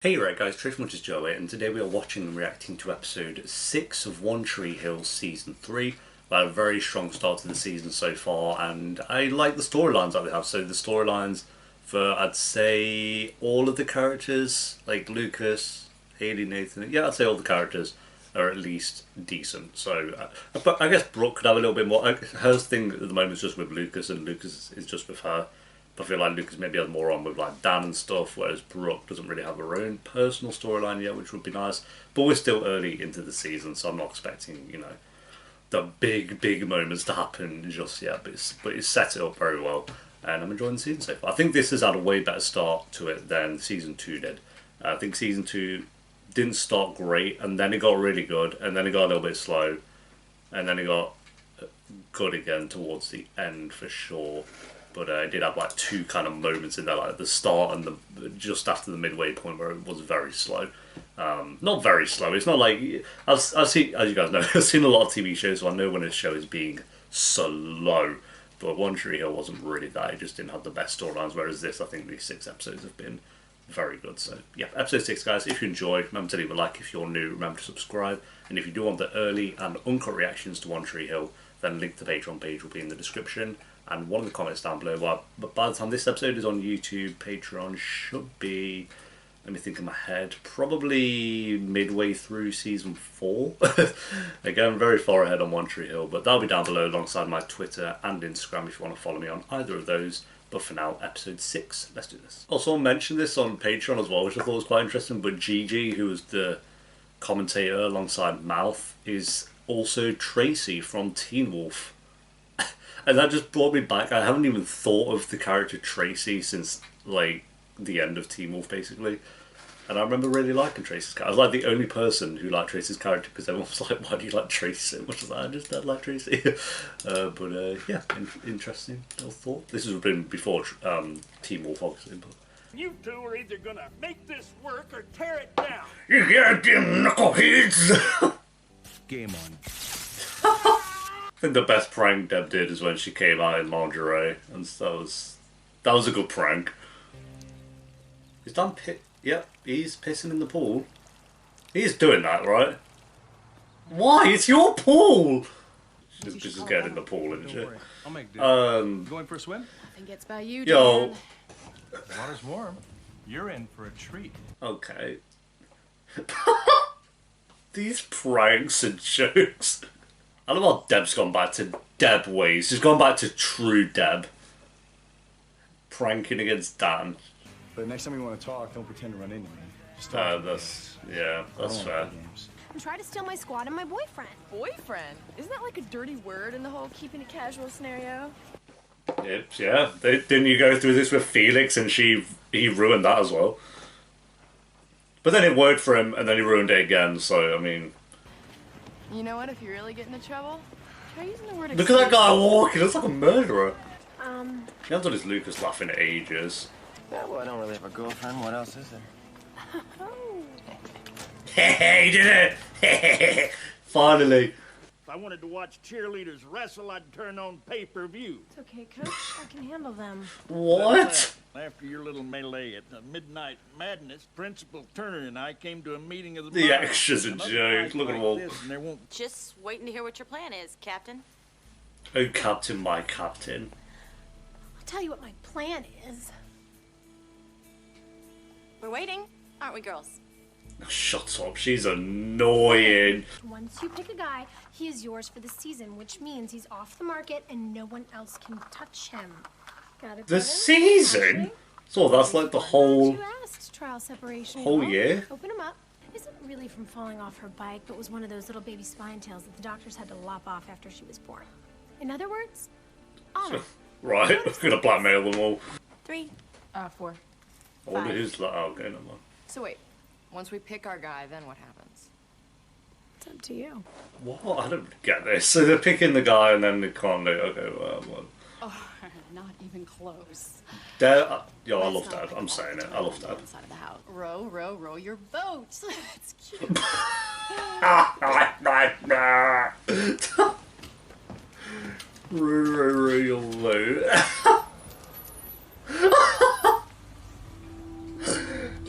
Hey right guys, Trish Much is Joe here, and today we are watching and reacting to episode 6 of One Tree Hill Season 3. We had a very strong start to the season so far, and I like the storylines that they have. So the storylines for, I'd say, all of the characters, like Lucas, Haley, Nathan, yeah, I'd say all the characters are at least decent. So but I guess Brooke could have a little bit more. Her thing at the moment is just with Lucas, and Lucas is just with her. I feel like Lucas maybe has more on with like Dan and stuff, whereas Brooke doesn't really have her own personal storyline yet, which would be nice. But we're still early into the season, so I'm not expecting, you know, the big moments to happen just yet. But it's set it up very well, and I'm enjoying the season so far. I think this has had a way better start to it than season 2 did. I think season 2 didn't start great, and then it got really good, and then it got a little bit slow, and then it got good again towards the end for sure. But I did have like two kind of moments in there, like at the start and just after the midway point where it was very slow. Not very slow. It's not like I've seen, as you guys know, I've seen a lot of TV shows, so I know when a show is being slow. But One Tree Hill wasn't really that. It just didn't have the best storylines. Whereas this, I think these 6 episodes have been very good. So yeah, episode 6, guys. If you enjoy, remember to leave a like. If you're new, remember to subscribe. And if you do want the early and uncut reactions to One Tree Hill, then link to the Patreon page will be in the description. And one of the comments down below, well, but by the time this episode is on YouTube, Patreon should be, let me think in my head, probably midway through season 4. Again, very far ahead on One Tree Hill, but that'll be down below alongside my Twitter and Instagram if you want to follow me on either of those. But for now, episode 6, let's do this. Also, I'll mention this on Patreon as well, which I thought was quite interesting, but Gigi, who was the commentator alongside Mouth, is also Tracy from Teen Wolf. And that just brought me back. I haven't even thought of the character Tracy since, like, the end of Teen Wolf, basically. And I remember really liking Tracy's character. I was, like, the only person who liked Tracy's character because everyone was like, why do you like Tracy so much? I was like, I just don't like Tracy. Yeah, interesting little thought. This has been before Teen Wolf, obviously. But you two are either going to make this work or tear it down. You goddamn knuckleheads! Game on. I think the best prank Deb did is when she came out in lingerie, and that was a good prank. He's done yep, he's pissing in the pool. He's doing that, right? Why? It's your pool! She's just getting in the pool, isn't she? I'll make do. Going for a swim? I think it's about you, yo. Dan. The water's warm. You're in for a treat. Okay. These pranks and jokes. I love how Deb's gone back to Deb ways. She's gone back to true Deb. Pranking against Dan. But next time you want to talk, don't pretend to run into me. Just That's fair. And try to steal my squad and my boyfriend. Boyfriend? Isn't that like a dirty word in the whole keeping it casual scenario? Yeah. Didn't you go through this with Felix and he ruined that as well? But then it worked for him and then he ruined it again, so I mean... You know what? If you really get into trouble, try using the word. Look at that guy walking. Looks like a murderer. He hasn't done his Lucas laugh in ages. Yeah, well, I don't really have a girlfriend. What else is there? Hey, he did it! Finally. If I wanted to watch cheerleaders wrestle, I'd turn on pay-per-view. It's okay, Coach. I can handle them. What? After your little melee at the Midnight Madness, Principal Turner and I came to a meeting of the The extras are jokes. Look at them all. Just waiting to hear what your plan is, Captain. Oh, Captain, my Captain. I'll tell you what my plan is. We're waiting, aren't we, girls? Shut up, she's annoying. Once you pick a guy, he is yours for the season, which means he's off the market and no one else can touch him. Got it? The season? Actually, So that's like the whole... you asked, trial separation. Whole year? Open him up. Isn't really from falling off her bike, but was one of those little baby spine tails that the doctors had to lop off after she was born. In other words, honor. Right, I'm gonna blackmail them all. 3, 4. I wonder who's like, oh, okay, never mind. So wait, once we pick our guy, then what happens? It's up to you. What? I don't get this. So they're picking the guy and then they can't do okay, well. Oh, not even close. Dad, yo, I love Dad. I'm saying it. I love Dad. Inside of the house. Row your boat. It's cute. Row your boat.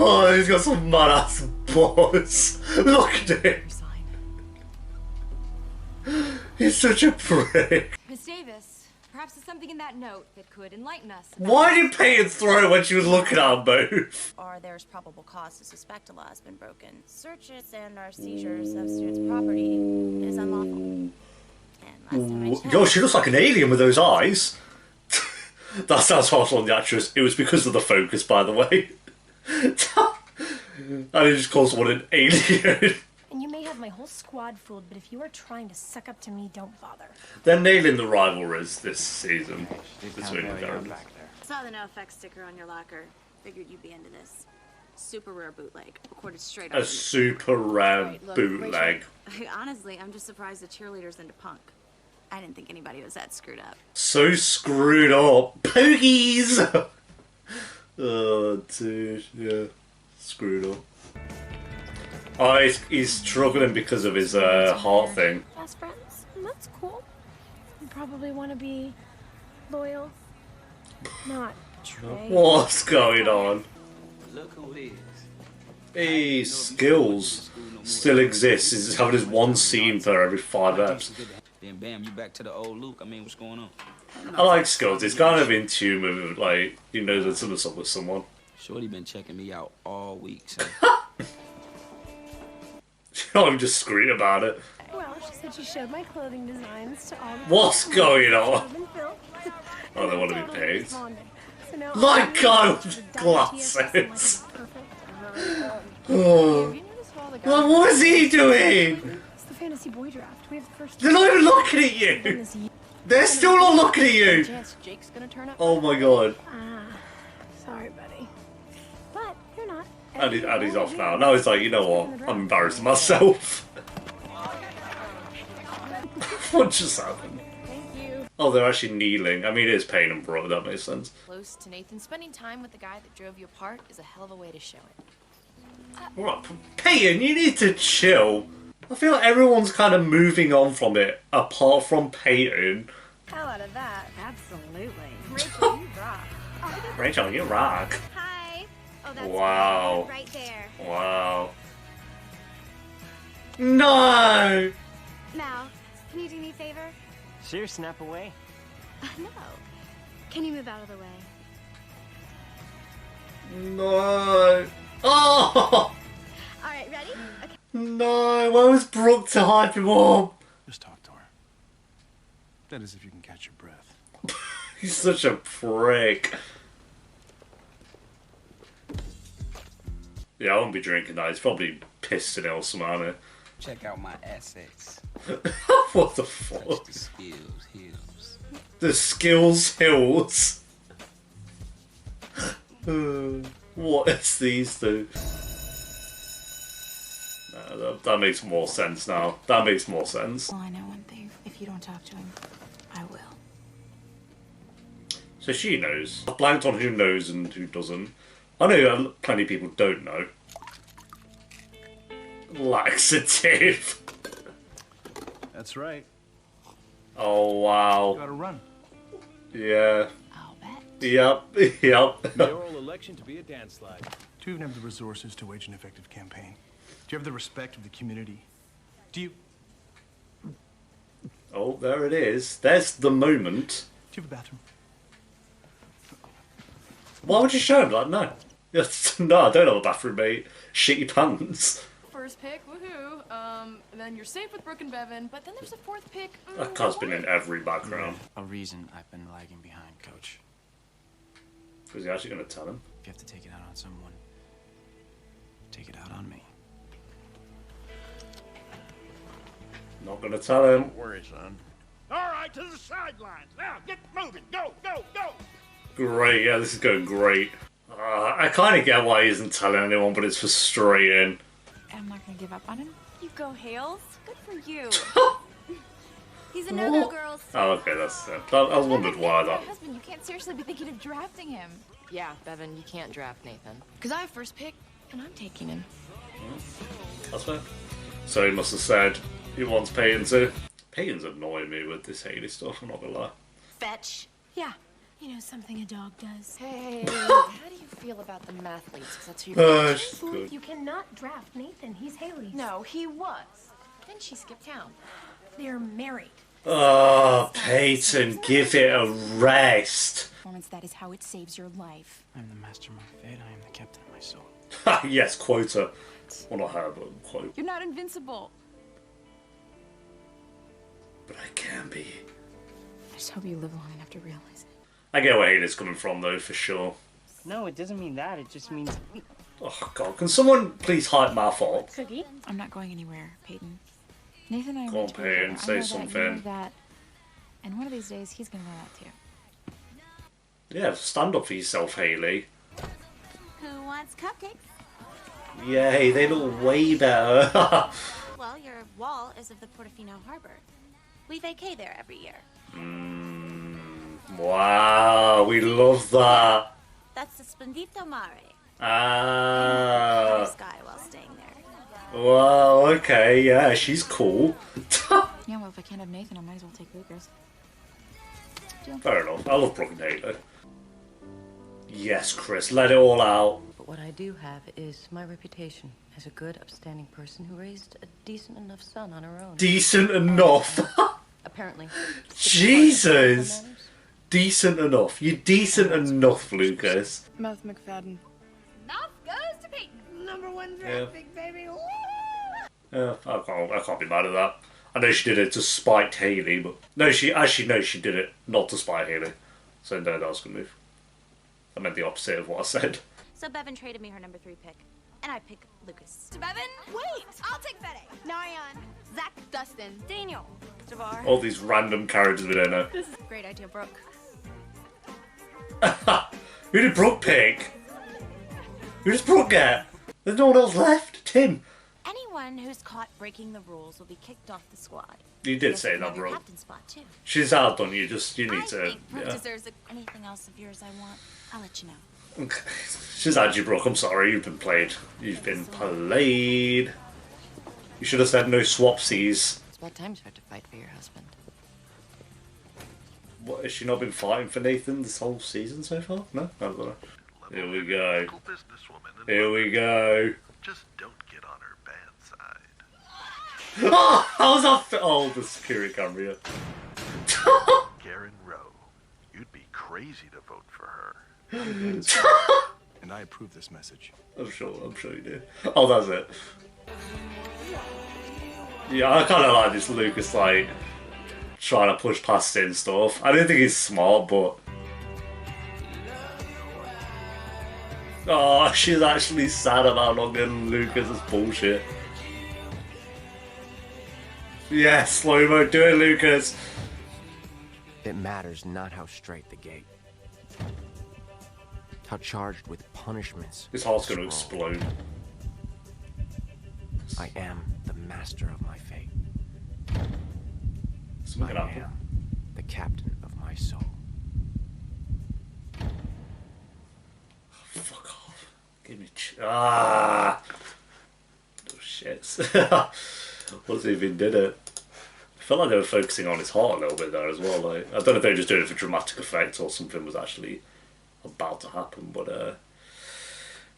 Oh, he's got some mad ass balls. Look at him. He's such a prick. Miss Davis, perhaps there's something in that note that could enlighten us. Why did Peyton throw it when she was looking at them both? Or there's probable cause to suspect a law has been broken. Searches and our seizures of students' property is unlawful. And last time I checked... Yo, she looks like an alien with those eyes. That sounds harsh on the actress. It was because of the focus, by the way. And it just calls one an alien. And you may have my whole squad fooled, but if you are trying to suck up to me, don't bother. They're nailing the rivalries this season. Between the characters. Saw the no effects sticker on your locker. Figured you'd be into this. Super rare bootleg. Recorded straight off. A super rare Right, look, bootleg. Rachel, honestly, I'm just surprised the cheerleader's into punk. I didn't think anybody was that screwed up. So screwed up. Pogies! Oh, dude. Yeah. Screwed up. Oh, he's struggling because of his heart thing. Best friends? That's cool. You probably want to be loyal, not betray. What's going on? Look who it is. Hey, Skills still exists. He's just having his one scene for every 5 eps. Then bam, you back to the old Luke. I mean, what's going on? I like Skills. He's kind of in tune with, like, he knows that something's up with someone. Shorty been checking me out all week, so. I'm just screaming about it. Well, she said she showed my clothing designs to all the What's going on? Oh, they want to be paid. So now Like guy with glasses. Oh. Well, what is he doing? It's the fantasy boy draft. We have the first. They're not even looking at you. They're still not looking at you. Jake's gonna turn up. Oh my god. Sorry, buddy. But you're not. And he's off now. Now he's like, you know what? I'm embarrassing myself. What just happened? Thank you. Oh, they're actually kneeling. I mean, it is Payne and Bro. That makes sense. Close to Nathan, spending time with the guy that drove you apart is a hell of a way to show it. Right, Payne, you need to chill. I feel like everyone's kind of moving on from it, apart from Peyton. Hell out of that. Absolutely. Rachel, you rock. Rachel, you rock. Hi. Oh, that's Wow. right there. Wow. No! Mal, can you do me a favor? Sure, snap away. No. Can you move out of the way? No! Oh! Alright, ready? Okay. No! Where was Brooke to hype him up? Just talk to her. That is if you can catch your breath. He's such a prick. Yeah, I won't be drinking that. He's probably pissed in Elsewhere. Check out my assets. What the fuck? Touch the skills, hills. The skills hills. What is these two? No, that makes more sense now. That makes more sense. Well, I know one thing. If you don't talk to him, I will. So she knows. I've blanked on who knows and who doesn't. I know plenty of people don't know. Laxative. That's right. Oh wow. Gotta run. Yeah. I'll bet. Yep. Yep. Mayoral election to be a dance slide. Do you even have the resources to wage an effective campaign? Do you have the respect of the community? Do you Oh, there it is. There's the moment. have a bathroom? Why would you show him? Like, no. Yes, no, I don't have a bathroom, mate. Shit your pants. First pick, woohoo. And then you're safe with Brooke and Bevan, but then there's a fourth pick. That card's been in every background. A reason I've been lagging behind, Coach. Was he actually going to tell him? If you have to take it out on someone, take it out on me. Not going to tell him. Don't worry, son. All right, to the sidelines. Now, get moving. Go, go, go. Great, yeah, this is going great. I kind of get why he isn't telling anyone, but it's frustrating. I'm not gonna give up on him. You go, Hales. Good for you. He's a no-go, girls. Oh, okay, that's it. I wondered why that. Husband, you can't seriously be thinking of drafting him. Yeah, Bevan, you can't draft Nathan. Because I have first pick, and I'm taking him. That's fair. So he must have said he wants Peyton to. Peyton's annoying me with this Haley stuff, I'm not gonna lie. Fetch. Yeah, You know, something a dog does. Hey, how do you feel about the mathletes? Because that's who you're Booth, you cannot draft Nathan. He's Haley's. No, he was. Then she skipped town. They're married. Oh, Peyton, give it a rest. Performance, that is how it saves your life. I'm the master of my fate. I am the captain of my soul. Yes, quote her. Well, not her, but quote. You're not invincible. But I can be. I just hope you live long enough to realize it. I get where Haley's coming from, though, for sure. No, it doesn't mean that. It just means... Oh, God. Can someone please hype Math up? Cookie? I'm not going anywhere, Peyton. Nathan and I Go are on, meant to be together. Peyton, I say know something. That, you know that. And one of these days, he's gonna know that too. Yeah, stand up for yourself, Haley. Who wants cupcakes? Yay, they look way better. Well, your wall is of the Portofino Harbor. We vacay there every year. Wow, we love that. That's the Spondito Mare. Ah. Sky while staying there. Wow, okay, yeah, she's cool. Yeah, well, if I can't have Nathan, I might as well take Lucas. Fair enough. I love Brooke and Haley. Yes, Chris, let it all out. But what I do have is my reputation as a good, upstanding person who raised a decent enough son on her own. Decent enough. Apparently. Jesus. Decent enough. You're decent enough, Lucas. Mouth McFadden. Mouth goes to Peyton. Number one draft pick, baby. Yeah, I can't be mad at that. I know she did it to spite Haley, but no, she did it not to spite Haley. So no, that was a good move. I meant the opposite of what I said. So Bevan traded me her number 3 pick, and I pick Lucas. To Bevan? Wait! I'll take Fede. Narayan. Zach. Dustin. Daniel. Jabbar. All these random characters we don't know. This is a great idea, Brooke. Who did Brooke pick? Who does Brooke get? There's no one else left. Tim. Anyone who's caught breaking the rules will be kicked off the squad. You did say that, bro. Captain spot too. She's out on you. You need I to. think Brooke Yeah. deserves anything else of yours I want. I'll let you know. Okay. She's had you, Brooke. I'm sorry. You've been played. You've been played. You should have said no swapsies. It's about time you start to fight for your husband. What, has she not been fighting for Nathan this whole season so far? No? I don't know. Here we go. Here we go. Just don't get on her bad side. Oh, how's that? Oh, the security camera. Garen Rowe, you'd be crazy to vote for her. And I approve this message. I'm sure you do. Oh, that's it. Yeah, I kind of like this Lucas, like, trying to push past it and stuff. I don't think he's smart, but... Oh, she's actually sad about not getting Lucas. That's bullshit. Yeah, slow-mo, do it, Lucas. It matters not how straight the gate. How charged with punishments. His heart's going to explode. I am the master of my fate. Something I can happen. am the captain of my soul. Fuck off. Give me oh shit. What's he even did it? I felt like they were focusing on his heart a little bit there as well. Like, I don't know if they were just doing it for dramatic effect or something was actually about to happen, but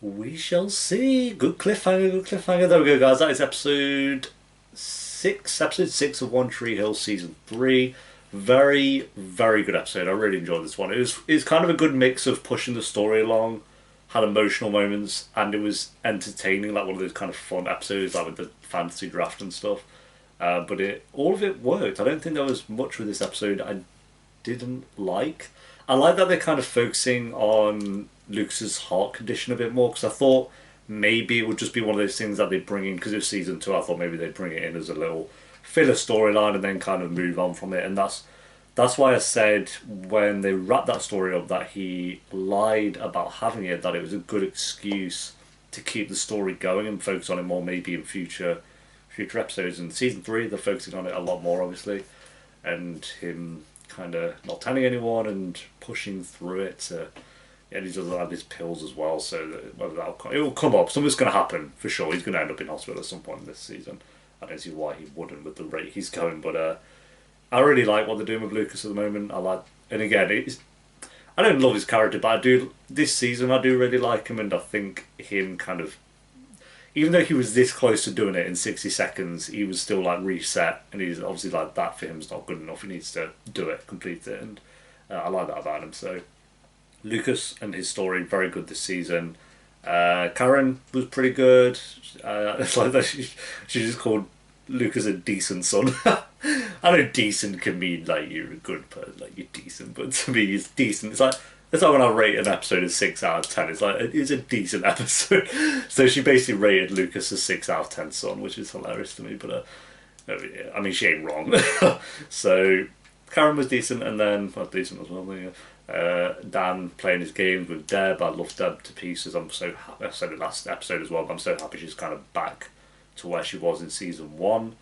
we shall see. Good cliffhanger, good cliffhanger. There we go, guys. That is episode 6 of One Tree Hill season 3. Very, very good episode. I really enjoyed this one. It's kind of a good mix of pushing the story along, had emotional moments, and it was entertaining, like one of those kind of fun episodes, like with the fantasy draft and stuff. But all of it worked. I don't think there was much with this episode I didn't like. I like that they're kind of focusing on Lucas's heart condition a bit more, because I thought maybe it would just be one of those things that they bring in, because it was season 2, I thought maybe they'd bring it in as a little filler storyline and then kind of move on from it. And that's why I said when they wrapped that story up that he lied about having it, that it was a good excuse to keep the story going and focus on it more maybe in future episodes. In season 3 they're focusing on it a lot more, obviously, and him kind of not telling anyone and pushing through it. And he doesn't have his pills as well, so that whether it will come up. Something's going to happen for sure. He's going to end up in hospital at some point in this season. I don't see why he wouldn't with the rate he's going, but I really like what they're doing with Lucas at the moment. And again, I don't love his character, but I do this season. I do really like him, and I think him kind of, even though he was this close to doing it in 60 seconds, he was still like reset, and he's obviously like that for him is not good enough. He needs to do it, complete it, and I like that about him. So Lucas and his story very good this season. Karen was pretty good. It's like that she just called Lucas a decent son. I know decent can mean like you're a good person, like you're decent, but to me it's decent. It's like when I rate an episode as 6 out of 10. It's like it's a decent episode. So she basically rated Lucas a 6 out of 10 son, which is hilarious to me. But I mean she ain't wrong. So Karen was decent, and then well, decent as well. Dan playing his games with Deb. I love Deb to pieces. I'm so happy. I said it last episode as well, but I'm so happy she's kind of back to where she was in season 1.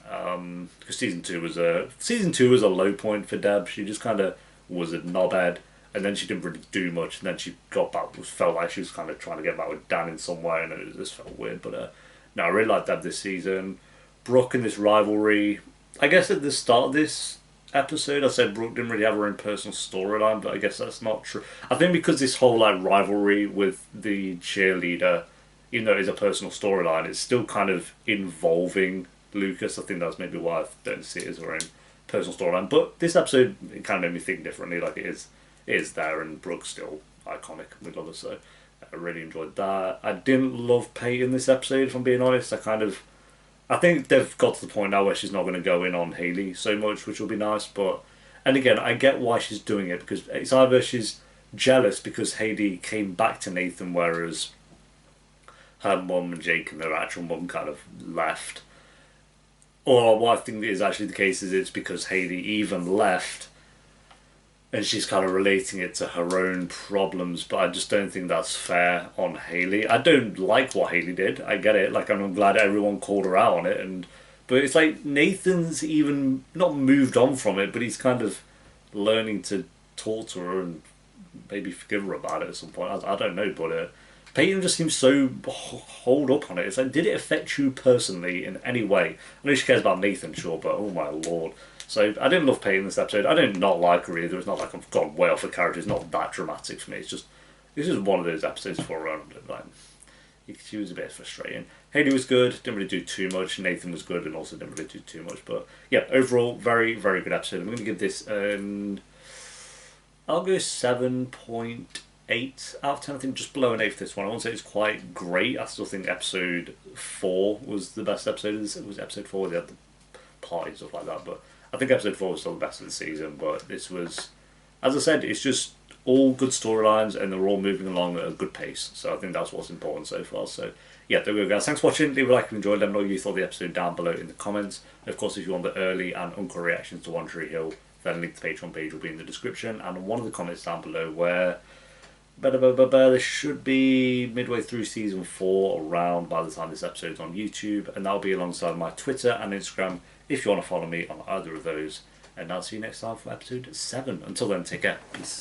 Because season two was a low point for Deb. She just kind of was a knobhead, and then she didn't really do much. And then she got back. Felt like she was kind of trying to get back with Dan in some way, and it just felt weird. But no, I really like Deb this season. Brooke and this rivalry. I guess at the start of this episode, I said Brooke didn't really have her own personal storyline, but I guess that's not true. I think because this whole like rivalry with the cheerleader, even though it is a personal storyline, it's still kind of involving Lucas. I think that's maybe why I don't see it as her own personal storyline. But this episode, it kind of made me think differently. Like it is there, and Brooke's still iconic. We love her, so I really enjoyed that. I didn't love Peyton this episode, if I'm being honest. I think they've got to the point now where she's not going to go in on Haley so much, which will be nice. But and again, I get why she's doing it, because it's either she's jealous because Haley came back to Nathan, whereas her mum and Jake and their actual mum kind of left. Or what I think is actually the case is it's because Haley even left, and she's kind of relating it to her own problems. But I just don't think that's fair on Haley. I don't like what Haley did. I get it. Like I'm glad everyone called her out on it, but it's like Nathan's even not moved on from it, but he's kind of learning to talk to her and maybe forgive her about it at some point. I don't know, but Peyton just seems so holed up on it. It's like, did it affect you personally in any way? I know she cares about Nathan, sure, but oh my lord. So I didn't love Peyton this episode. I don't not like her either. It's not like I've gone way off the character. It's not that dramatic for me. It's just one of those episodes for her. Like, she was a bit frustrating. Haley was good. Didn't really do too much. Nathan was good and also didn't really do too much. But yeah, overall, very, very good episode. I'm going to give this I'll go 7.8 out of 10. I think just below an 8 for this one. I won't say it's quite great. I still think episode 4 was the best episode. It was episode 4. They had the party and stuff like that. But I think episode 4 was still the best of the season. But this was, as I said, it's just all good storylines and they're all moving along at a good pace. So I think that's what's important so far. So yeah, there we go, guys. Thanks for watching. Leave a like if you enjoyed. Let me know what you thought of the episode down below in the comments. And of course, if you want the early and uncut reactions to One Tree Hill, then link to the Patreon page will be in the description. And one of the comments down below where there should be midway through season 4 around by the time this episode's on YouTube, and that'll be alongside my Twitter and Instagram if you want to follow me on either of those. And I'll see you next time for episode 7. Until then, take care. Peace.